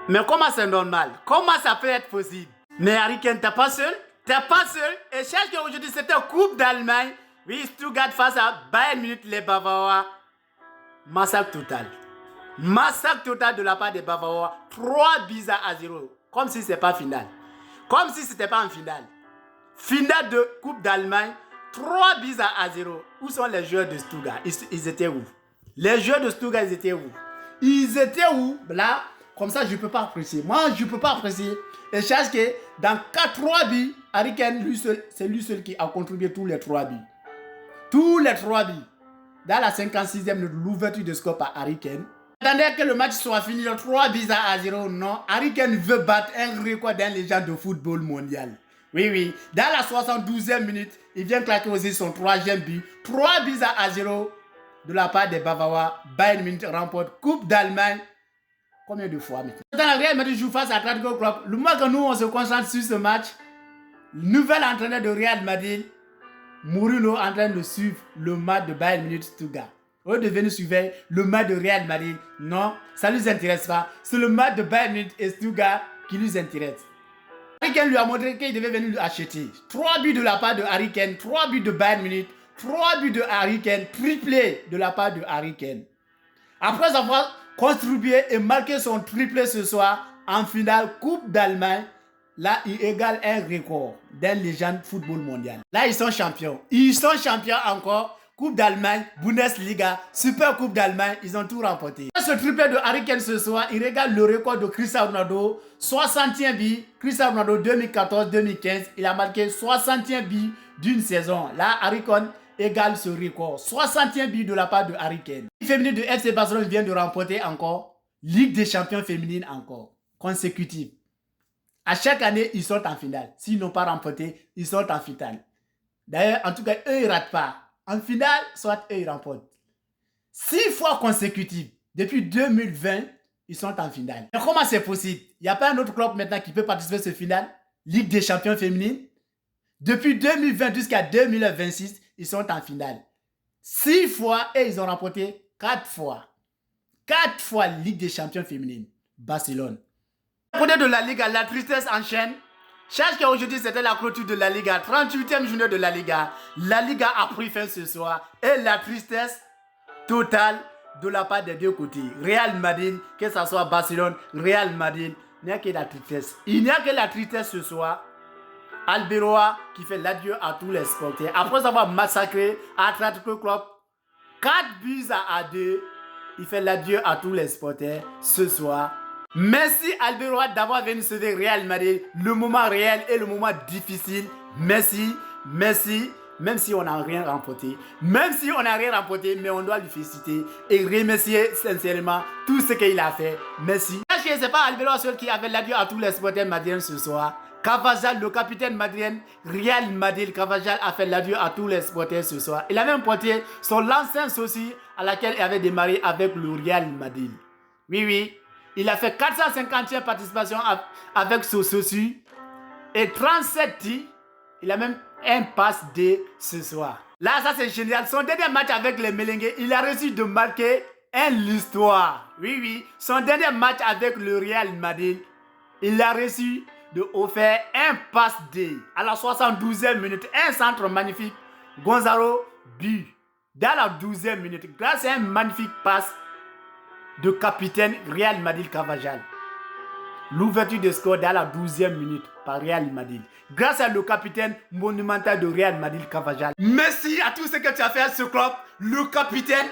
Mais comment c'est normal? Comment ça peut être possible? Mais Harry Kane, t'es pas seul? T'es pas seul? Et cherche qu'aujourd'hui, c'était Coupe d'Allemagne. Oui, Stuttgart face à Bayern Munich, les Bavarois. Massacre total. Massacre total de la part des Bavarois. 3 buts à 0. Comme si c'est pas final. Comme si c'était pas en finale. Finale de Coupe d'Allemagne. 3 buts à 0. Où sont les joueurs de Stuttgart? Ils étaient où? Les joueurs de Stuttgart, ils étaient où? Ils étaient où? Là, comme ça, je ne peux pas apprécier. Moi, je ne peux pas apprécier. Et je cherche que dans 3 buts, Harry Kane, c'est lui seul qui a contribué tous les 3 buts. Tous les 3 buts. Dans la 56e minute, l'ouverture de score par Harry Kane. Attendez que le match soit fini, 3 buts à 0. Non, Harry Kane veut battre un record d'un légende de football mondial. Oui, oui. Dans la 72e minute, il vient claquer aussi son 3e but. 3 buts à 0 de la part des Bavarois. Bayern Munich remporte Coupe d'Allemagne. Combien de fois maintenant? Dans la Real Madrid joue face à Atletico Club. Le mois que nous, on se concentre sur ce match, le nouvel entraîneur de Real Madrid, Mourinho, en train de suivre le match de Bayern Munich Stuttgart. Au lieu de venir suivre le match de Real Madrid, non, ça ne nous intéresse pas. C'est le match de Bayern Munich et Stuttgart qui nous intéresse. Harry Kane lui a montré qu'il devait venir acheter. 3 buts de la part de Harry Kane, 3 buts de Bayern Munich, 3 buts de Harry Kane, triplé de la part de Harry Kane. Après avoir contribué et marqué son triplé ce soir en finale Coupe d'Allemagne, là, il égale un record d'un légende football mondial. Là, ils sont champions. Ils sont champions encore. Coupe d'Allemagne, Bundesliga, Super Coupe d'Allemagne, ils ont tout remporté. Ce triplé de Harry Kane ce soir, il régale le record de Cristiano Ronaldo, 61 buts. Cristiano Ronaldo 2014-2015, il a marqué 61 buts d'une saison. Là, Harry Kane égale ce record. 61 buts de la part de Harry Kane. L'équipe féminine de FC Barcelone vient de remporter encore Ligue des champions féminines encore, consécutive. À chaque année, ils sont en finale. S'ils n'ont pas remporté, ils sont en finale. D'ailleurs, en tout cas, eux, ils ne ratent pas. En finale, soit eux, ils remportent. 6 fois consécutives. Depuis 2020, ils sont en finale. Mais comment c'est possible? Il n'y a pas un autre club maintenant qui peut participer à ce finale? Ligue des champions féminines. Depuis 2020 jusqu'à 2026, ils sont en finale. 6 fois et ils ont remporté 4 fois. 4 fois Ligue des champions féminines. Barcelone. Côté de la Liga, la tristesse enchaîne. Cherche qu'aujourd'hui c'était la clôture de la Liga, 38e journée de la Liga. La Liga a pris fin ce soir et la tristesse totale de la part des deux côtés. Real Madrid, que ce soit Barcelone, Real Madrid, il n'y a que la tristesse. Il n'y a que la tristesse ce soir. Alberoa qui fait l'adieu à tous les supporters. Après avoir massacré Atletico Club 4 buts à 2, il fait l'adieu à tous les supporters ce soir. Merci Alberoa d'avoir venu sauver Real Madrid. Le moment réel et le moment difficile. Merci, merci. Même si on n'a rien remporté. Même si on n'a rien remporté, mais on doit lui féliciter et remercier sincèrement tout ce qu'il a fait. Merci. Ce n'est pas Alberoa seul qui avait l'adieu à tous les supporters madriens ce soir. Carvajal, le capitaine madrien, Real Madrid, Carvajal a fait l'adieu à tous les supporters ce soir. Il a même porté son l'ancien sosie à laquelle il avait démarré avec le Real Madrid. Oui, oui. Il a fait 450e participation avec ce sosie et 37 tirs. Il a même un passe D ce soir. Là, ça c'est génial. Son dernier match avec les Merengues, il a réussi de marquer l'histoire. Oui, oui. Son dernier match avec le Real Madrid, il a réussi de offrir un passe D à la 72e minute. Un centre magnifique. Gonzalo but. Dans la 12e minute, grâce à un magnifique passe de capitaine Real Madrid Carvajal. L'ouverture de score dans la 12e minute par Real Madrid. Grâce à le capitaine monumental de Real Madrid Carvajal. Merci à tout ce que tu as fait à ce club. Le capitaine,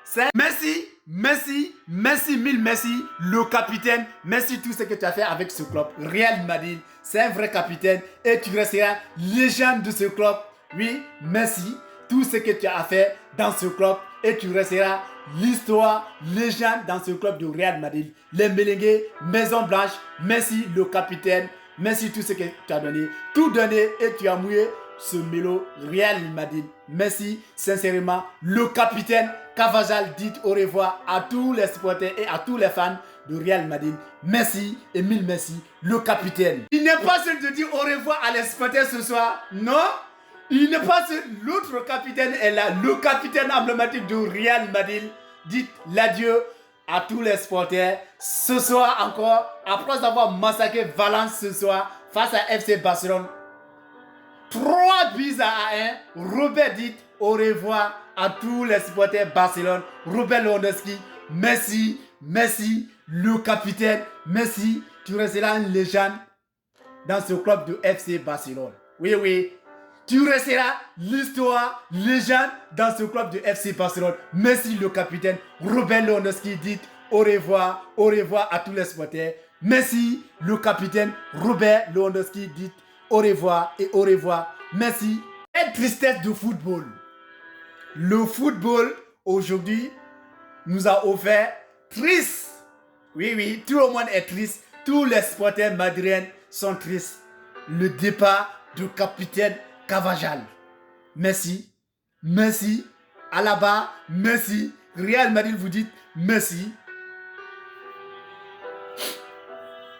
c'est merci, merci, merci, mille merci. Le capitaine, merci tout ce que tu as fait avec ce club. Real Madrid, c'est un vrai capitaine et tu resteras légende de ce club. Oui, merci tout ce que tu as fait dans ce club et tu resteras l'histoire, légende dans ce club de Real Madrid. Les Merengues, Maison Blanche, merci le capitaine, merci tout ce que tu as donné. Tout donné et tu as mouillé ce mélo Real Madrid. Merci sincèrement le capitaine Carvajal. Dites au revoir à tous les supporters et à tous les fans de Real Madrid. Merci et mille merci le capitaine. Il n'est pas seul de dire au revoir à les supporters ce soir, non? Il n'est pas seul, l'autre capitaine est là, le capitaine emblématique de Real Madrid. Dites l'adieu à tous les supporters. Ce soir encore, après avoir massacré Valence ce soir face à FC Barcelone, 3 buts à 1, Robert dit au revoir à tous les supporters Barcelone. Robert Lewandowski, merci, merci, le capitaine, merci, tu resteras une légende dans ce club de FC Barcelone. Oui, oui, tu resteras l'histoire, légende dans ce club de FC Barcelone. Merci le capitaine Robert Lewandowski dit au revoir à tous les supporters. Merci le capitaine Robert Lewandowski dit au revoir et au revoir. Merci. Quelle tristesse de football. Le football aujourd'hui nous a offert triste. Oui, oui, tout le monde est triste. Tous les supporters madriens sont tristes. Le départ du capitaine Carvajal. Merci. Merci. Alaba, merci. Real Madrid vous dit merci.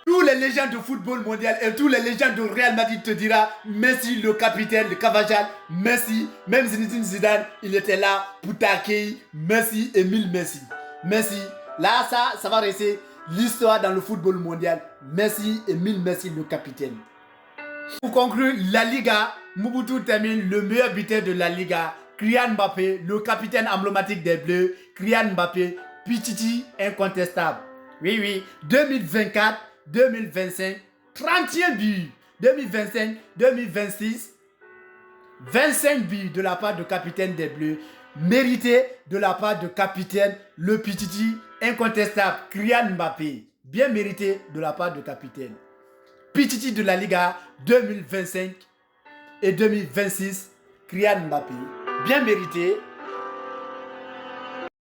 Tous les légendes de football mondial et tous les légendes de Real Madrid te dira merci le capitaine de Carvajal, merci. Même Zinedine Zidane, il était là pour t'accueillir. Merci et mille merci. Merci. Là, ça va rester l'histoire dans le football mondial. Merci et mille merci le capitaine. Pour conclure, la Liga, Mobutu termine le meilleur buteur de la Liga. Kylian Mbappé, le capitaine emblématique des Bleus. Kylian Mbappé, Pichichi incontestable. Oui, oui, 2024. 2025, 31 buts. 2025, 2026, 25 buts de la part du capitaine des Bleus. Mérité de la part du capitaine, le Pichichi incontestable, Kylian Mbappé. Bien mérité de la part du capitaine. Pichichi de la Liga 2025 et 2026, Kylian Mbappé. Bien mérité.